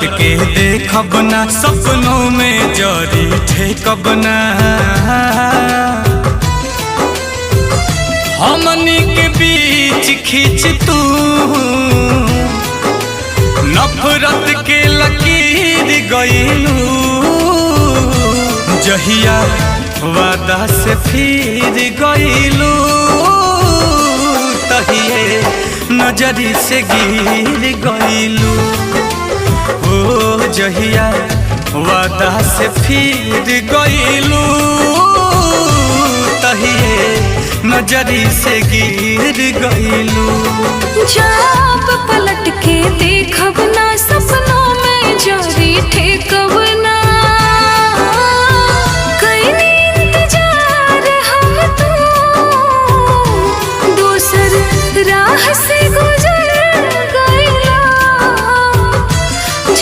के देखब ना, सपनों में जरी ठेकब ना। हमनी के बीच खींच तू नफरत के लकीर गइलू। जहिया वादा से फिर गइलू, तहिए नजरी से गिर गइलू। ओ जहिया वादा से फिर गइलू, तहिए नजरी से गिर गइलू। जब पलट के देखब ना